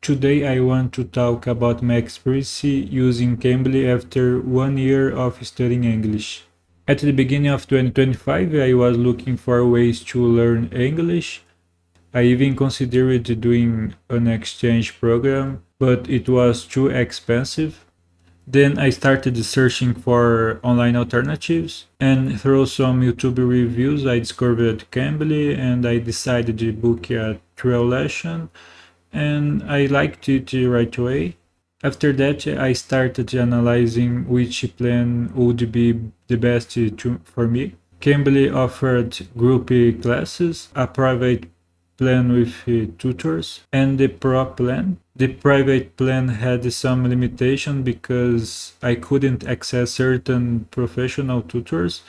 Today I want to talk about my experience using Cambly after 1 year of studying English. At the beginning of 2025, I was looking for ways to learn English. I even considered doing an exchange program, but it was too expensive. Then I started searching for online alternatives, and through some YouTube reviews, I discovered Cambly and I decided to book a trial lesson, and I liked it right away. After that, I started analyzing which plan would be the best for me. Cambly offered group classes, a private plan with tutors, and the pro plan. The private plan had some limitation because I couldn't access certain professional tutors,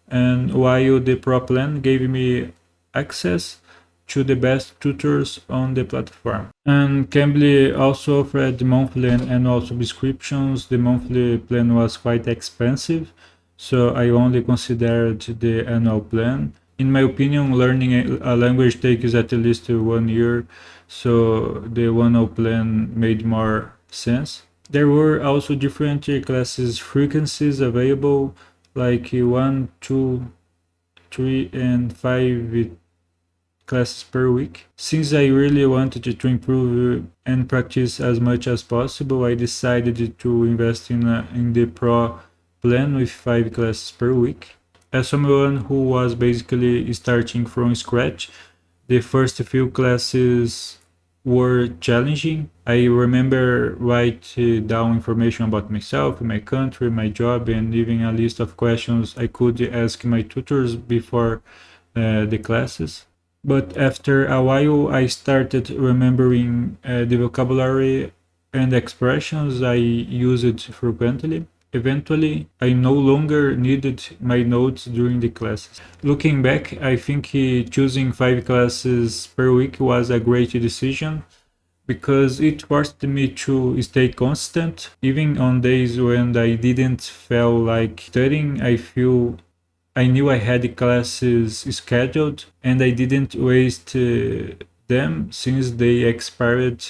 and while the pro plan gave me access to the best tutors on the platform. And Cambly also offered monthly and annual subscriptions. The monthly plan was quite expensive, so I only considered the annual plan. In my opinion, learning a language takes at least 1 year, so the annual plan made more sense. There were also different classes frequencies available, like 1, 2, 3, and 5 classes per week. Since I really wanted to improve and practice as much as possible, I decided to invest in the pro plan with 5 classes per week. As someone who was basically starting from scratch, the first few classes were challenging. I remember write down information about myself, my country, my job, and even a list of questions I could ask my tutors before the classes. But after a while, I started remembering the vocabulary and expressions I used frequently. Eventually, I no longer needed my notes during the classes. Looking back, I think choosing 5 classes per week was a great decision because it forced me to stay constant. Even on days when I didn't feel like studying, I knew I had classes scheduled and I didn't waste them since they expired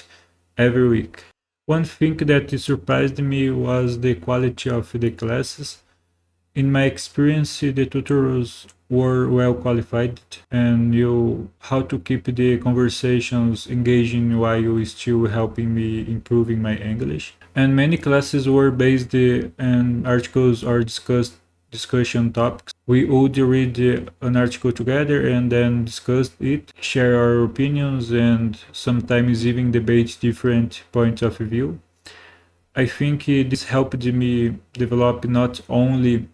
every week. One thing that surprised me was the quality of the classes. In my experience, the tutors were well qualified and knew how to keep the conversations engaging while still helping me improving my English. And many classes were based on articles or discussion topics. We would read an article together and then discuss it, share our opinions, and sometimes even debate different points of view. I think this helped me develop not only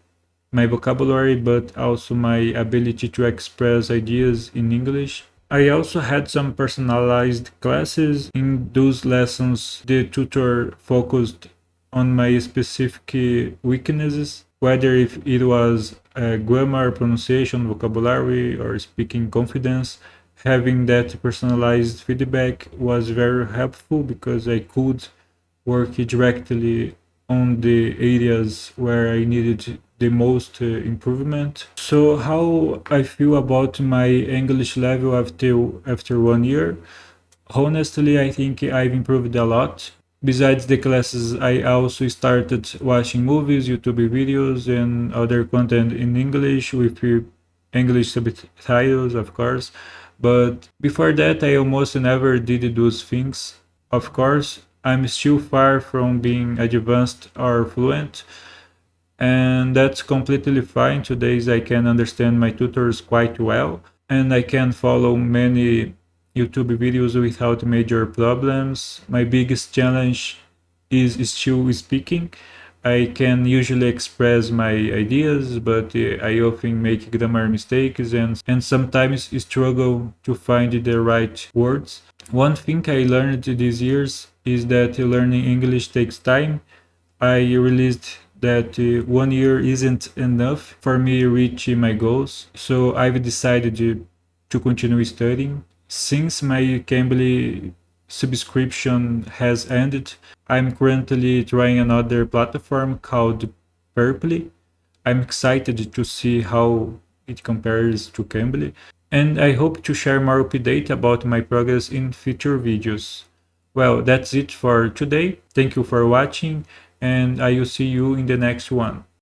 my vocabulary but also my ability to express ideas in English. I also had some personalized classes. In those lessons, the tutor focused on my specific weaknesses, whether if it was grammar, pronunciation, vocabulary, or speaking confidence. Having that personalized feedback was very helpful because I could work directly on the areas where I needed the most improvement. So how I feel about my English level after 1 year? Honestly, I think I've improved a lot. Besides the classes, I also started watching movies, YouTube videos, and other content in English with English subtitles, of course. But before that, I almost never did those things. Of course, I'm still far from being advanced or fluent, and that's completely fine. Today I can understand my tutors quite well, and I can follow many YouTube videos without major problems. My biggest challenge is still speaking. I can usually express my ideas, but I often make grammar mistakes and sometimes struggle to find the right words. One thing I learned these years is that learning English takes time. I realized that 1 year isn't enough for me to reach my goals, so I've decided to continue studying. Since my Cambly subscription has ended, I'm currently trying another platform called Purpley. I'm excited to see how it compares to Cambly, and I hope to share more update about my progress in future videos. Well, that's it for today. Thank you for watching, and I will see you in the next one.